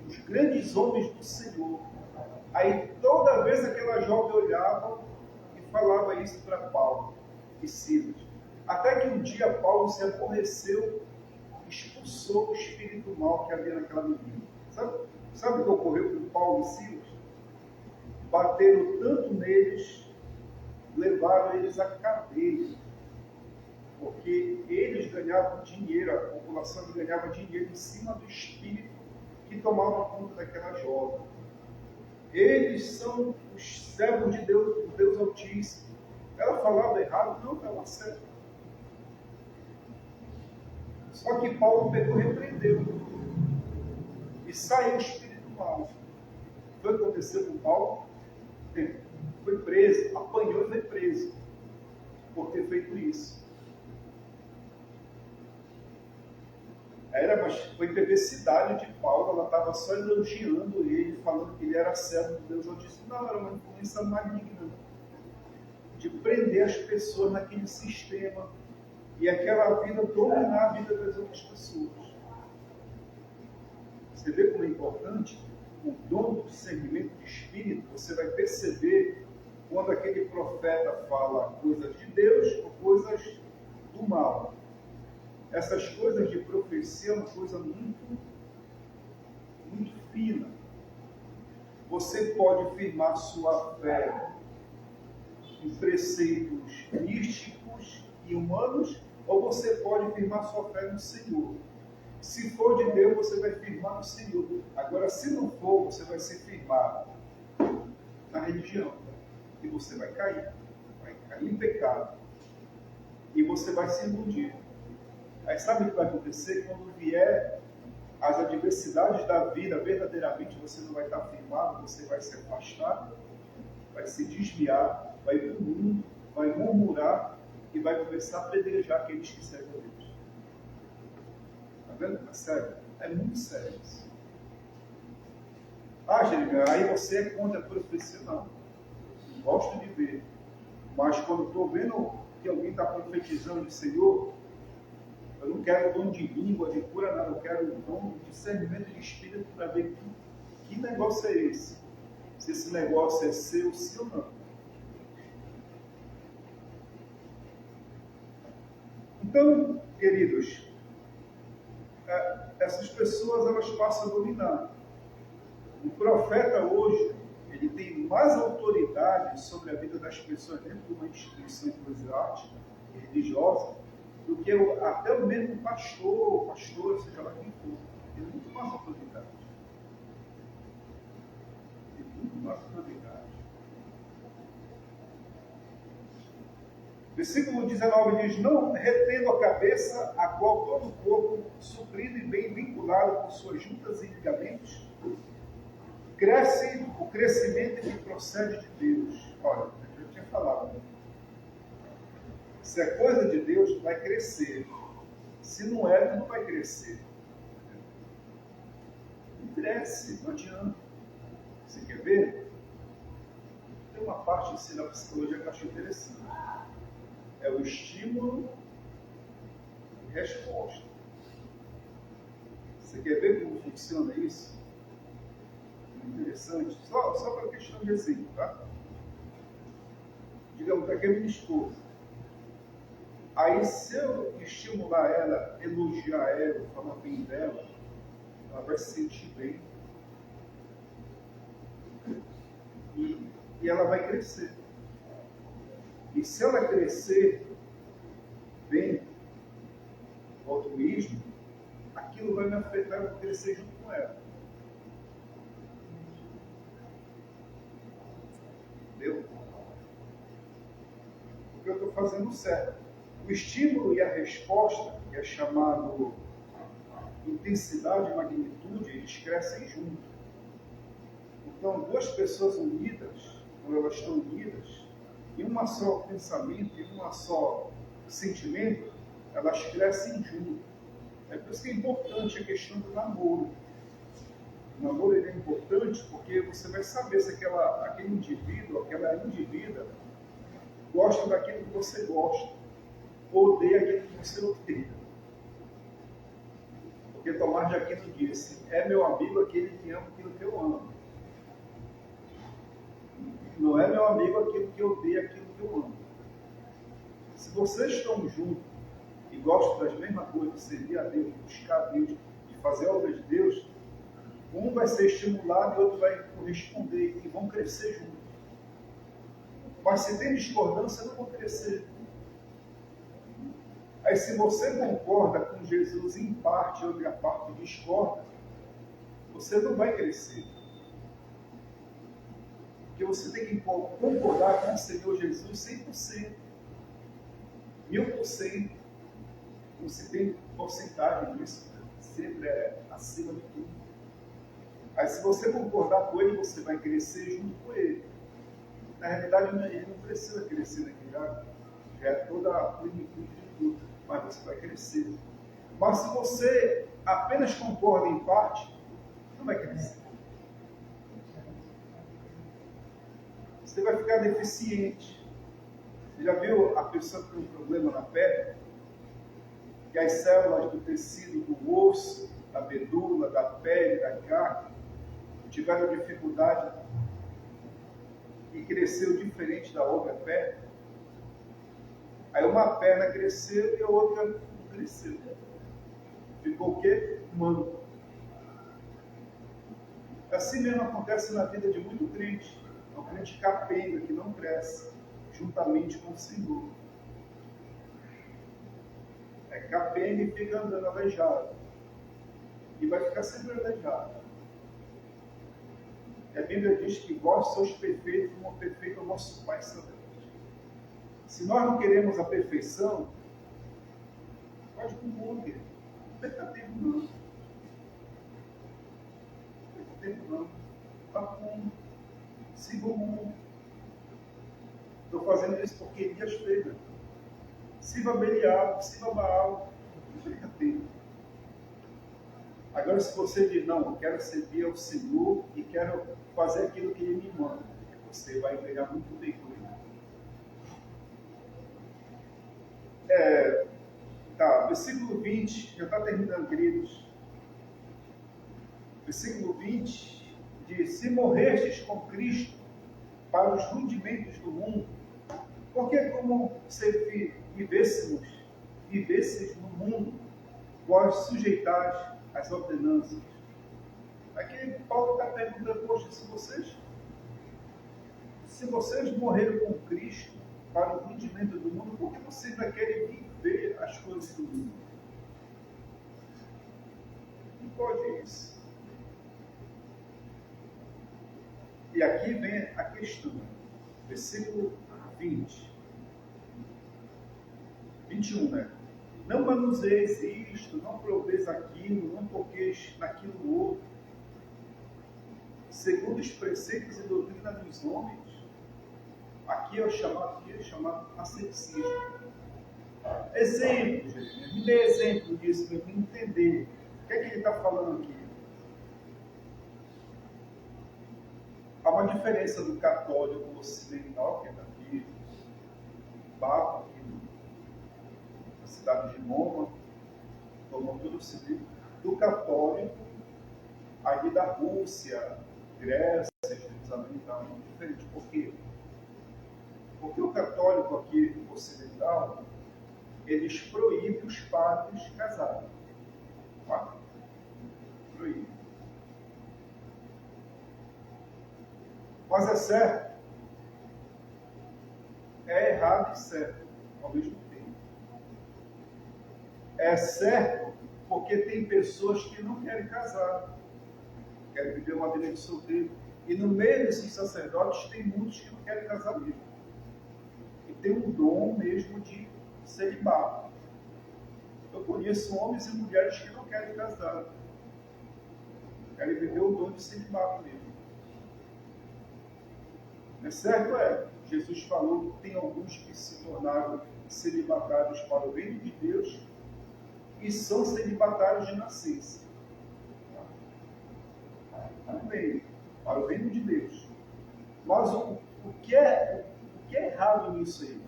os grandes homens do Senhor. Aí toda vez aquela jovem olhava e falava isso para Paulo e Silas. Até que um dia Paulo se aborreceu e expulsou o espírito mau que havia naquela menina. Sabe o que ocorreu com Paulo e Silas? Bateram tanto neles, levaram eles à cadeia. Porque eles ganhavam dinheiro, a população ganhava dinheiro em cima do espírito que tomava conta daquela jovem. Eles são os servos de Deus, do Deus Altíssimo. Ela falava errado, não, estava certo. Só que Paulo pegou e repreendeu. E saiu o espírito mau. Foi o que aconteceu com Paulo? Foi preso, apanhou e foi preso por ter feito isso. Era, mas foi perversidade de Paulo, ela estava só elogiando ele, falando que ele era servo de Deus. Eu disse, não, era uma influência maligna de prender as pessoas naquele sistema e aquela vida dominar a vida das outras pessoas. Você vê como é importante o dom do discernimento de espírito. Você vai perceber quando aquele profeta fala coisas de Deus ou coisas do mal. Essas coisas de profecia é uma coisa muito fina. Você pode firmar sua fé em preceitos místicos e humanos, ou você pode firmar sua fé no Senhor. Se for de Deus, você vai firmar no Senhor. Agora, se não for, você vai ser firmado na religião. E você vai cair em pecado. E você vai se iludir. Aí sabe o que vai acontecer? Quando vier as adversidades da vida, verdadeiramente você não vai estar firmado, você vai se afastar, vai se desviar, vai ir para o mundo, vai murmurar e vai começar a apedrejar aqueles que servem a Deus. Está vendo? É sério? É muito sério isso. Ah, Jeremias, aí você é contra a profecia? Não. Gosto de ver. Mas quando estou vendo que alguém está profetizando de Senhor, eu não quero dom de língua, de cura, nada. Eu quero dom de discernimento de espírito para ver que negócio é esse. Se esse negócio é seu, sim ou não. Então, queridos, essas pessoas elas passam a dominar. O profeta hoje, ele tem mais autoridade sobre a vida das pessoas dentro de uma instituição eclesiástica e religiosa do que até o mesmo pastor, seja lá quem for. Ele tem muito mais autoridade. Tem muito mais autoridade. Versículo 19 diz, não retendo a cabeça, a qual todo o corpo, suprido e bem vinculado com suas juntas e ligamentos, cresce o crescimento que procede de Deus. Olha, eu já tinha falado. Se é coisa de Deus, vai crescer. Se não é, não vai crescer. Não cresce, não adianta. Você quer ver? Tem uma parte assim da psicologia que eu acho interessante. É o estímulo e resposta. Você quer ver como funciona isso? Interessante. Só para questão de exemplo, tá? Digamos que aqui é minha esposa. Aí, se eu estimular ela, elogiar ela, falar bem dela, ela vai se sentir bem. E ela vai crescer. E se ela crescer bem, o altruísmo, aquilo vai me afetar, eu vou crescer junto com ela. Entendeu? Porque eu estou fazendo certo. O estímulo e a resposta, que é chamado intensidade e magnitude, eles crescem juntos. Então, duas pessoas unidas, quando elas estão unidas, em um só pensamento, em um só sentimento, elas crescem juntas. É por isso que é importante a questão do namoro. O namoro ele é importante porque você vai saber se aquele indivíduo, aquela indivídua, gosta daquilo que você gosta, ou odeia aquilo que você odeia. Porque Tomás de Aquino disse, é meu amigo aquele que ama aquilo que eu amo. Não é meu amigo aquele que odeia aquilo que eu amo. Se vocês estão juntos e gostam das mesmas coisas, de servir a Deus, de buscar a Deus, de fazer a obra de Deus, um vai ser estimulado e o outro vai corresponder e vão crescer juntos. Mas se tem discordância, não vão crescer. Aí se você concorda com Jesus em parte, outra parte discorda, você não vai crescer. Porque você tem que concordar com o Senhor Jesus 100%, 1000%. Não se tem porcentagem disso, sempre é acima de tudo. Aí se você concordar com ele, você vai crescer junto com ele. Na realidade, ele não precisa crescer naquele lado, já é toda a plenitude de tudo, mas você vai crescer. Mas se você apenas concorda em parte, não vai crescer. Você vai ficar deficiente. Você já viu a pessoa que tem um problema na pele? Que as células do tecido do osso, da medula, da pele, da carne, tiveram dificuldade e cresceu diferente da outra perna. Aí uma perna cresceu e a outra não cresceu. Ficou o quê? Manco. Assim mesmo acontece na vida de muito crente. É um crente capenga que não cresce, juntamente com o Senhor. É capenga e fica andando aleijado. E vai ficar sempre aleijado. E a Bíblia diz que vós sois perfeitos como perfeito é o vosso Pai Celeste. Se nós não queremos a perfeição, pode ir com o mundo, querido. Não perca tempo não. Não perca tempo não. Vá com o mundo. Siga o mundo. Estou fazendo isso porque Elias fez. Siga Belial, siga Baal. Não perca tempo. Agora, se você diz, não, eu quero servir ao Senhor e quero fazer aquilo que Ele me manda, você vai pegar muito bem com Ele. Versículo 20, já está terminando, queridos. Versículo 20 diz: se morrestes com Cristo para os rudimentos do mundo, porque como se vivesses no mundo, vós sujeitais as ordenanças. Aqui Paulo está perguntando, poxa, se vocês morreram com Cristo para o rendimento do mundo, por que vocês não querem viver as coisas do mundo? Não pode isso. E aqui vem a questão, versículo 21, né? Não manuseis isto, não proveis aquilo, não toqueis naquilo outro, segundo os preceitos e doutrina dos homens. Aqui é chamado asceticismo. Exemplo, gente. Me dê exemplo disso para eu entender. O que é que ele está falando aqui? Há uma diferença do católico ocidental, que é daqui, Papa, aqui na cidade de Roma, tomou todo o civil, do católico ali da Rússia, Grécia, Jerusalém, então, é diferente. Por quê? Porque o católico aqui ocidental, eles proíbem os padres casarem. Tá? Proíbem. Mas é certo. É errado e certo ao mesmo tempo. É certo porque tem pessoas que não querem casar, querem viver uma vida de solteiro. E no meio desses sacerdotes tem muitos que não querem casar mesmo. E tem um dom mesmo de celibato. Eu conheço homens e mulheres que não querem casar. Querem viver o dom de celibato mesmo. É certo? Jesus falou que tem alguns que se tornaram celibatários para o reino de Deus e são celibatários de nascença. Também, para o reino de Deus. Mas o que é errado nisso aí?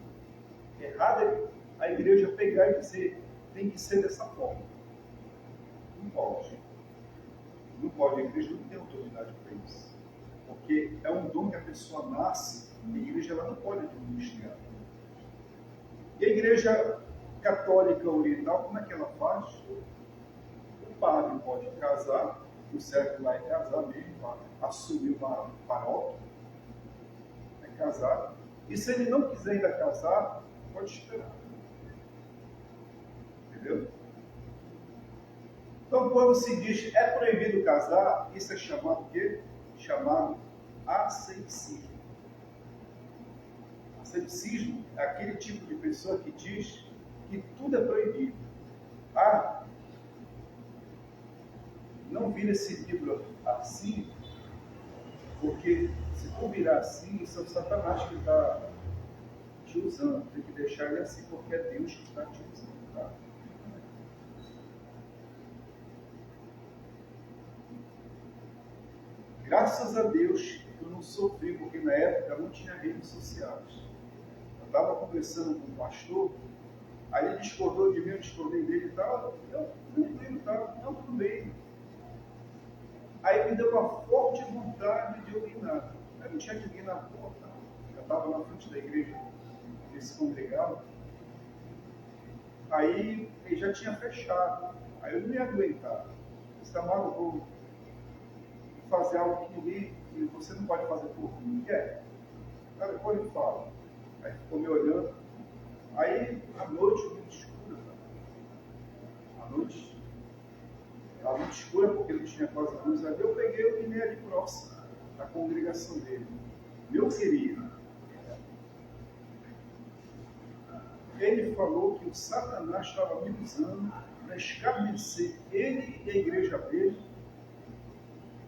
Errado é a igreja pegar e dizer, tem que ser dessa forma. Não pode. Não pode, a igreja não tem autoridade para isso. Porque é um dom que a pessoa nasce, a igreja ela não pode administrar. E a igreja católica oriental, como é que ela faz? O padre pode casar, o certo lá é casar mesmo, assumir uma paróquia, é casar. E se ele não quiser ainda casar, pode esperar. Entendeu? Então, quando se diz é proibido casar, isso é chamado o quê? Chamado asceticismo. Asceticismo é aquele tipo de pessoa que diz que tudo é proibido. Não vira esse livro assim, porque se tu virar assim, isso é o Satanás que está te usando. Tem que deixar ele assim, porque é Deus que está te usando. Tá? Graças a Deus eu não sofri, porque na época não tinha redes sociais. Eu estava conversando com um pastor, aí ele discordou de mim, eu discordei dele e tal. Eu tranquilo, tá? Não, tudo bem. Aí me deu uma forte vontade de urinar. Aí não tinha ninguém na porta. Eu estava na frente da igreja, eles se congregavam. Aí ele já tinha fechado. Aí eu não ia aguentar. Você eu vou fazer algo que você não pode fazer por mim. Cara, depois ele fala. Aí ficou me olhando. Aí, à noite, muito escura. À noite escura, porque não tinha quase luz. Aí eu peguei o guiné ali próximo, da congregação dele. Meu querido, ele falou que o Satanás estava me usando para escarnecer ele e a igreja dele,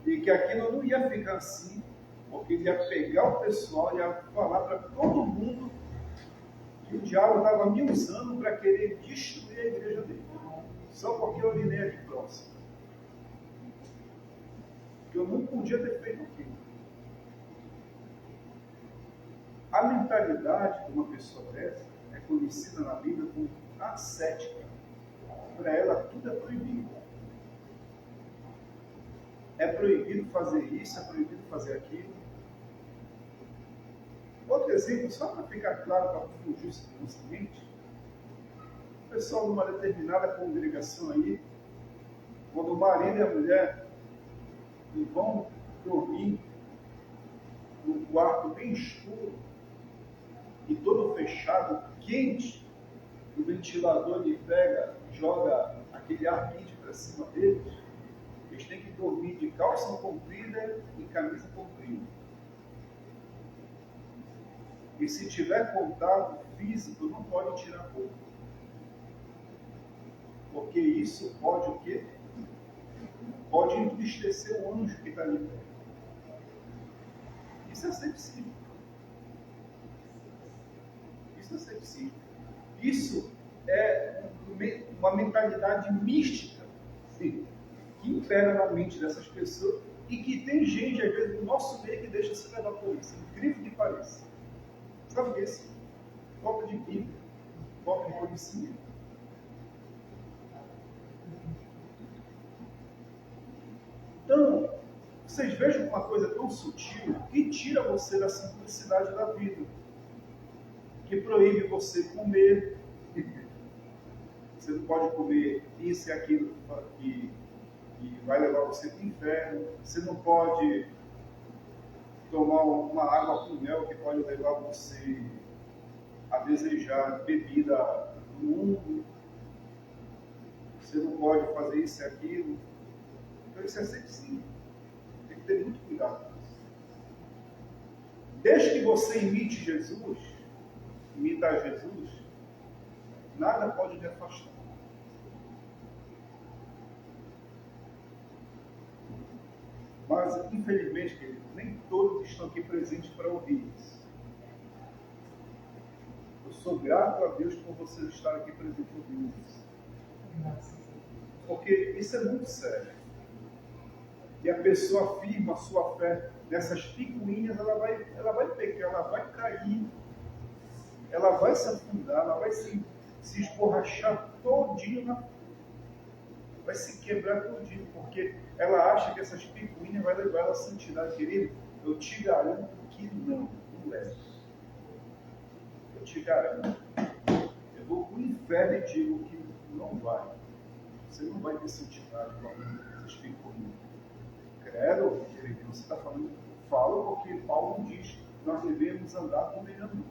e que aquilo não ia ficar assim, porque ele ia pegar o pessoal e ia falar para todo mundo que o diabo estava me usando para querer destruir a igreja dele, só porque eu urinei ali próximo. Que eu não podia ter feito aquilo. A mentalidade de uma pessoa dessa é conhecida na Bíblia como ascética. Para ela tudo é proibido. É proibido fazer isso, é proibido fazer aquilo. Outro exemplo, só para ficar claro, para fugir isso na nossa mente, o pessoal numa determinada congregação aí, quando o marido e a mulher vão dormir num quarto bem escuro e todo fechado, quente, o ventilador lhe pega, joga aquele ar quente para cima deles, eles têm que dormir de calça comprida e camisa comprida. E se tiver contato físico, não pode tirar a roupa. Porque isso pode o quê? Pode entristecer o anjo que está ali perto. Isso é sexismo. Isso é sexismo. Isso é uma mentalidade mística, sim, que impera na mente dessas pessoas e que tem gente, às vezes, no nosso meio que deixa se levar por isso, incrível que pareça. Sabe o que é isso? Falta de Bíblia, falta de conhecimento. Então, vocês vejam uma coisa tão sutil que tira você da simplicidade da vida, que proíbe você comer. Você não pode comer isso e aquilo que vai levar você para o inferno. Você não pode tomar uma água com mel que pode levar você a desejar bebida do mundo. Você não pode fazer isso e aquilo. Então isso é sexismo. Tem que ter muito cuidado com isso. Desde que você imite Jesus, imitar Jesus, nada pode lhe afastar. Mas, infelizmente, querido, nem todos estão aqui presentes para ouvir isso. Eu sou grato a Deus por vocês estarem aqui presentes ouvindo isso. Porque isso é muito sério. E a pessoa afirma a sua fé nessas picuinhas, ela vai pecar, ela vai cair, ela vai se afundar, ela vai se esborrachar todinho, vai se quebrar todinho, porque ela acha que essas picuinhas vai levar ela à santidade. Querido, eu te garanto que não leva. Eu te garanto. Eu vou para o inferno e digo que não vai. Você não vai ter santidade com essas picuinhas. Credo, querido, você está falando, fala porque Paulo diz, nós devemos andar como ele andou.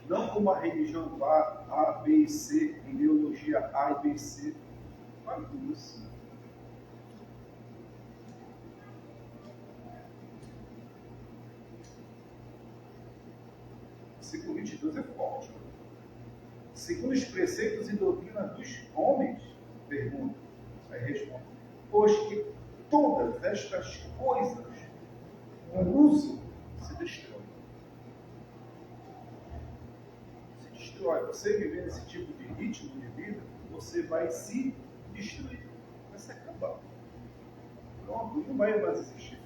Não como a religião A, B e C, ideologia A e B e C. Fala tudo isso. Versículo 22 é forte. Segundo os preceitos e doutrinas dos homens, pergunta, aí responde, pois que todas estas coisas, o uso se destrói. Se destrói. Você viver nesse tipo de ritmo de vida, você vai se destruir. Vai se acabar. Pronto, não vai mais existir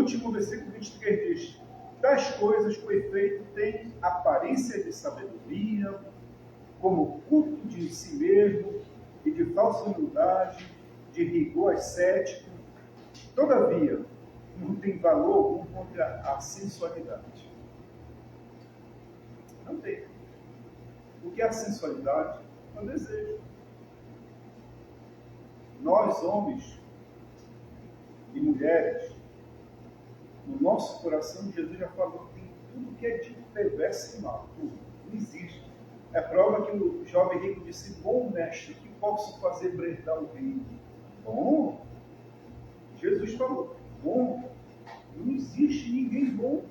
último versículo 23 diz: tais coisas, com efeito, têm aparência de sabedoria, como culto de si mesmo e de falsa humildade, de rigor ascético. Todavia, não tem valor algum contra a sensualidade. Não tem. O que é a sensualidade? É o desejo. Nós, homens e mulheres, no nosso coração, Jesus já falou que tem tudo que é de perverso e mal. Tudo. Não existe. É prova que o jovem rico disse: bom mestre, que posso fazer brindar o reino? Bom? Jesus falou: bom? Não existe ninguém bom.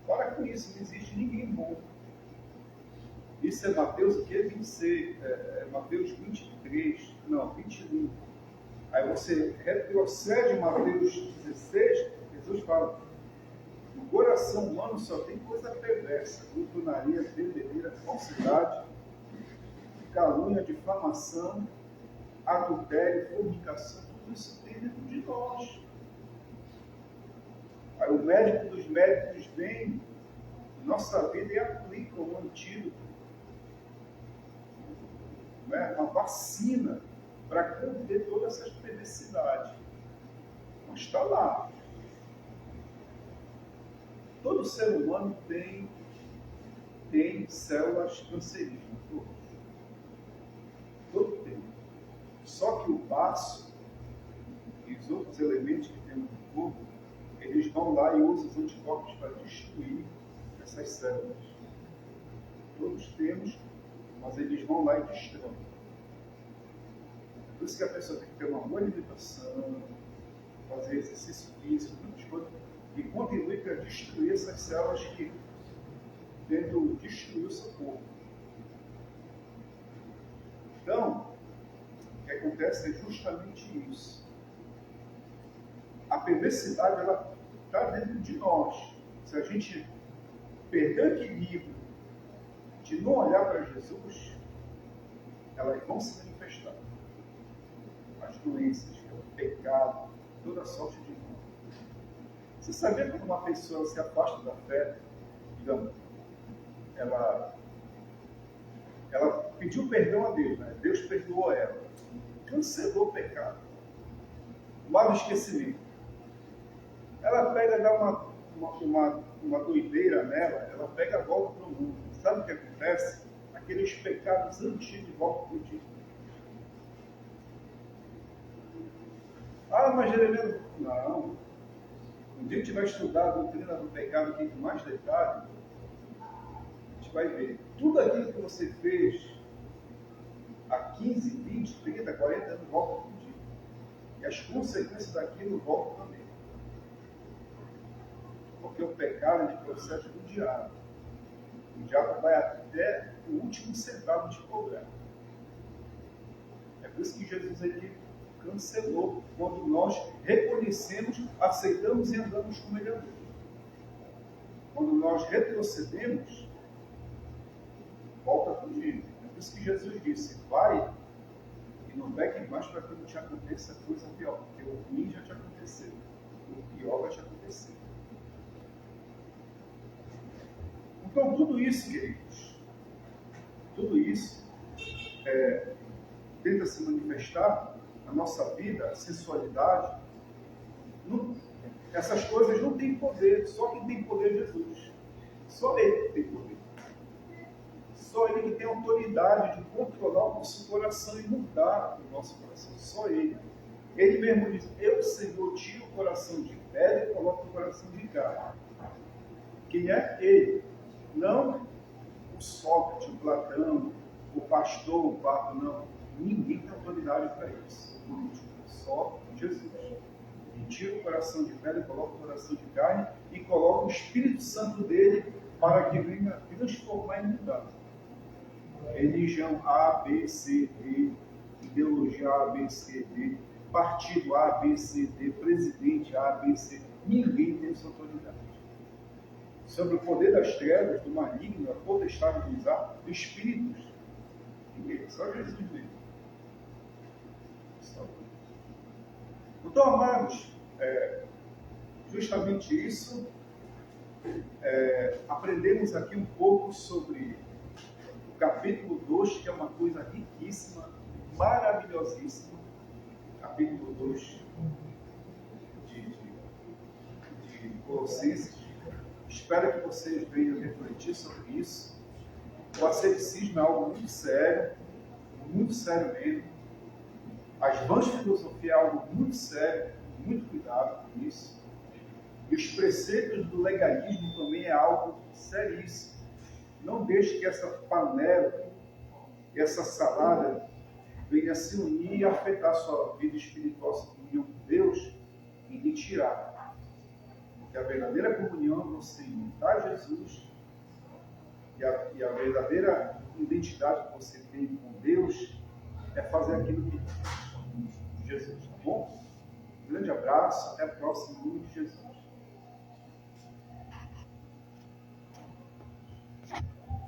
Para com isso, não existe ninguém bom. Isso é Mateus o quê? 26, Mateus 23, não, 21. Aí você retrocede em Mateus 16, Jesus fala: no coração humano só tem coisa perversa, glutonaria, bebedeira, falsidade, calúnia, difamação, adultério, fornicação, tudo isso tem dentro de nós. Aí o médico dos médicos vem em nossa vida e aplica um antídoto, uma vacina para conter todas essas perversidades. Mas está lá. Todo ser humano tem células cancerígenas, todos. Todo tem. Só que o baço e os outros elementos que tem no corpo, eles vão lá e usam os anticorpos para destruir essas células. Todos temos, mas eles vão lá e destroem. Por isso que a pessoa tem que ter uma boa alimentação, fazer exercício físico, muitas coisas, e contribui para destruir essas células que tentam destruir o seu corpo. Então, o que acontece é justamente isso. A perversidade, ela está dentro de nós. Se a gente perder o equilíbrio de não olhar para Jesus, elas vão se manifestar. As doenças, o pecado, toda sorte de mal. Você sabia quando uma pessoa se afasta da fé, digamos, ela pediu perdão a Deus, né? Deus perdoou ela, cancelou o pecado, mal esquecimento. Ela pega e dá uma doideira nela, ela pega e volta para o mundo. Sabe o que acontece? Aqueles pecados antigos voltam para o dia. Ah, mas Jeremias, não. Um dia a gente vai estudar a doutrina do pecado aqui com mais detalhe, a gente vai ver. Tudo aquilo que você fez há 15, 20, 30, 40 anos volta para o dia. E as consequências daquilo voltam também. Porque o pecado é de processo do diabo. O diabo vai até o último centavo te cobrar. É por isso que Jesus aqui cancelou, quando nós reconhecemos, aceitamos e andamos como Ele andou. Quando nós retrocedemos, volta a fugir. É por isso que Jesus disse: vai e não peque mais para que não te aconteça coisa pior, porque o ruim já te aconteceu, o pior vai te acontecer. Então, tudo isso, queridos, tudo isso tenta se manifestar na nossa vida, a sensualidade. Essas coisas não têm poder, só quem tem poder é Jesus. Só Ele que tem poder. Só Ele que tem autoridade de controlar o nosso coração e mudar o nosso coração. Só Ele. Ele mesmo diz: eu, Senhor, tiro o coração de pedra e coloco o coração de carne. Quem é? Ele. Não o Sócrates, o Platão, o pastor, o Papa, não. Ninguém tem autoridade para isso. Só Jesus. Ele tira o coração de pedra e coloca o coração de carne e coloca o Espírito Santo dele para que venha transformar e mudar. Religião A, B, C, D, ideologia A, B, C, D, partido A, B, C, D, presidente A, B, C. Ninguém tem essa autoridade. Sobre o poder das trevas, do maligno, a potestade de usar espíritos. Ninguém, só Jesus mesmo. Então, amados, justamente isso. Aprendemos aqui um pouco sobre o capítulo 2, que é uma coisa riquíssima, maravilhosíssima. Capítulo 2 de Colossenses. Espero que vocês venham refletir sobre isso. O asceticismo é algo muito sério mesmo. As vãs filosofias é algo muito sério, muito cuidado com isso. E os preceitos do legalismo também é algo seríssimo. Não deixe que essa panela, essa salada, venha se unir e afetar a sua vida espiritual, sua comunhão com Deus, e lhe tirar. Porque a verdadeira comunhão é você imitar Jesus, e a verdadeira identidade que você tem com Deus é fazer aquilo que Jesus, tá bom? Um grande abraço, até a próxima.